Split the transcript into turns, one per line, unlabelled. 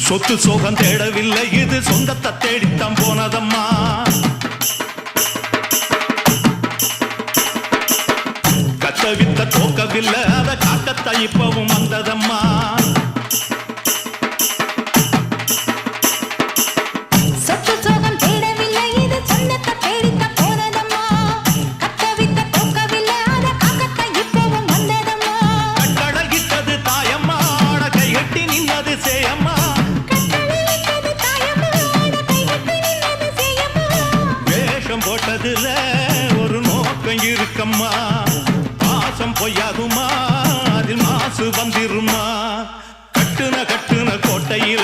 சொத்து சோகம் தேடவில்லை இது சொந்தத்தை தேடித்தான் போனதம்மா கத்தவித்த தோக்கவில்லை அத காக்கத்தான் இப்பவும் வந்ததம்மா போட்டதுல ஒரு நோக்கம் இருக்கம்மா பாசம் பொய்யாகுமா அதில் மாசு வந்திருமா கட்டுன கோட்டையில